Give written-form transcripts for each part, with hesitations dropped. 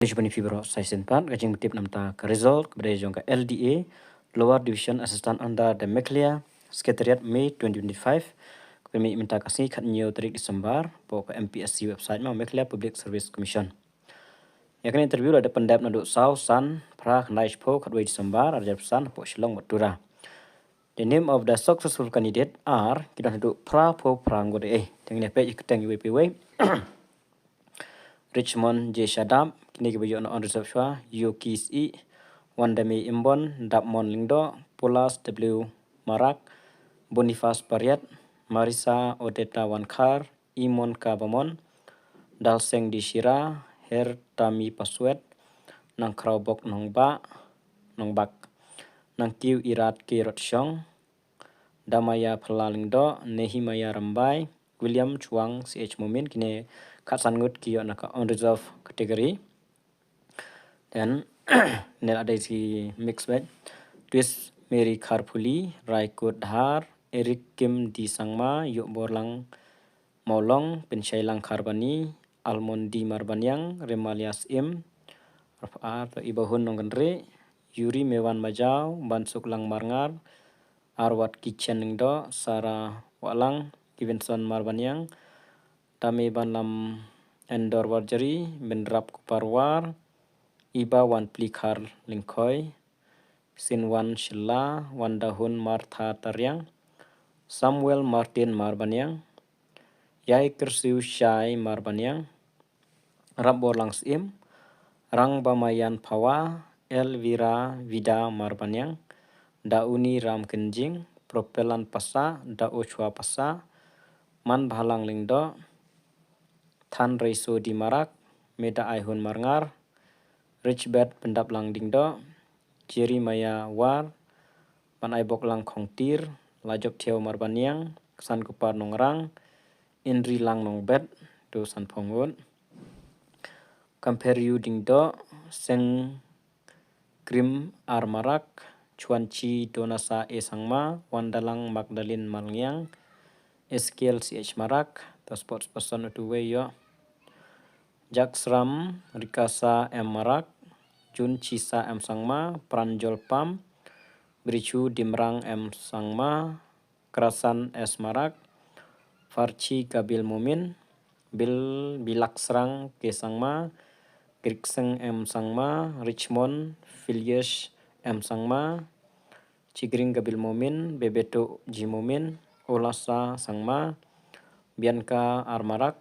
Jumpa Fibro Season 4 kajing tip namta ke result kepada jongka LDA Lower Division Assistant under the Meklia Secretariat May 2025 kami minta kasih kat new tarik Disember po ke MPSC website ma Meklia Public Service Commission. Ya kan interview ada pendap naduk sau san pra knaish po kat 2 Disember ada pesan po Shillong Madura. The name of the successful candidate are kita naduk pra po pranggo de tengene page keteng UPW Richmond J Shadab kini kebayo on reserve shwa Yukis E Wandami Imbon Dapmon Lingdo Pulas W Marak Boniface Pariat Marisa Odeta Wankar Imon Kabamon Dalseng Dishira Her Tami Paswet Nang Kraubok Nongbak Nang Kiu Irat Kirot Shong Damaya Pelalingdo Nehimaya Rambai William Chuang CH Mumin kini Katsan ngut kiyo naka unreserved category. Dan nel ada si mix bag. Twist Mary Karpuli, Raikut Dhar, Eric Kim Di Sangma, Yuk Borlang Maulong, Penshailang Karbani, Almondi Marbanyang, Remalias Im, Rafa'ar Ibahun Nonggenre, Yuri Mewan Majau, Bansuk Lang Marngar, Arwat Kitchen Ningdo, Sarah Walang, Givenson Marbanyang, Tame Banlam Endor Warjari, Bendrap Kuparwar, Iba Wan Plikar Lingkoi, Sinwan Shilla, Wandahun Martha Taryang, Samuel Martin Marbanyang, Yai Kersiu Shai Marbanyang, Rabor Langsim, Rang Bamayan Pawa, Elvira Vida Marbanyang, Dauni Ram Kenjing, Propelan Pasa, Dauchwa Pasa, Man Bhalang Lingdo, Tan Reiso di Marak, Meda Aihun Marngar, Richbert Pendap Lang Dingdo, Jerry Maya War, Pan Aibok Lang Kongtir, Lajok Tiao Marbanyang, San Kupar Nongrang, Indri Lang Nongbet, Do San Pongun, Kamperiu Dingdo, Seng Grim Ar Marak, Chuanchi Donasa E Sangma, Wandalang Magdalene Malangyang, Eskiel CH Marak, the sports person to way yo. Jaksram Rikasa M Marak, Jun Chisa M Sangma, Pranjol Pam, Brichu Dimrang M Sangma, Krasan S Marak, Farchi Gabil Mumin, Bilaksrang Ke Sangma, Grikseng M Sangma, Richmond Filius M Sangma, Chigring Gabil Mumin, Bebeto Ji Mumin, Olasa Sangma, Bianca Armarak,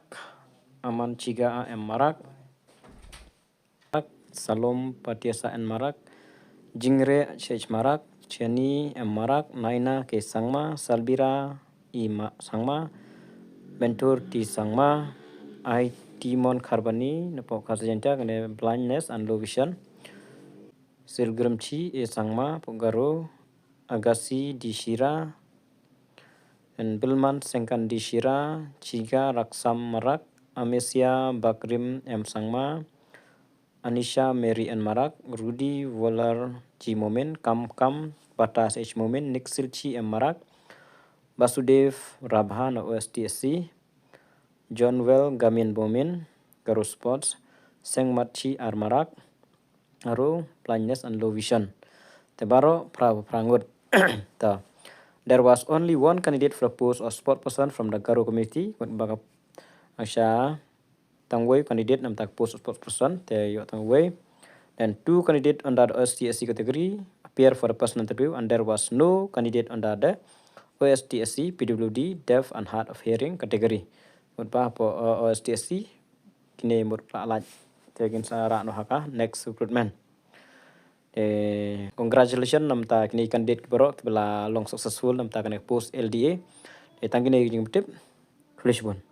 Aman Chiga M Marak, Salom Patiasa M Marak, Jingre Chech Marak, Cheni M Marak, Naina Ke Sangma, Salbira I Sangma, Bentur Ti Sangma, I Timon Karbani, Nepo Kasajenta kene blindness and low vision, Silgrimchi E Sangma, Pogaro, Agasi Di Shira, and Bilman Sengkan Di Shira, Chiga Raksam Marak, Amesia Bakrim M Sangma, Anisha Mary N Marak, Rudy Waller G Momen, Kam Batas H Momen, Nick Silchi M Marak, Basudev Rabhan OSTSC, John Well Gamin Bomin, Garo Sports, Seng Matchi R Marak, Aro blindness and low vision. Tebaro Prangut. There was only one candidate for the post of sport person from the Garo community. Baga Asha Tangway candidate nam tak post of sport person. Te yo Tangway. Then 2 candidates under the OSTSC category appear for the personal interview, and there was no candidate under the OSTSC, PWD, deaf and hard of hearing category. Mutpa po OSTSC kini mutpa alat. Tegin sa no haka next recruitment. Congratulations nam ta kini candidate kibaro kibala long successful nam ta kene post LDA. Tangkini jing tip. Flashbone.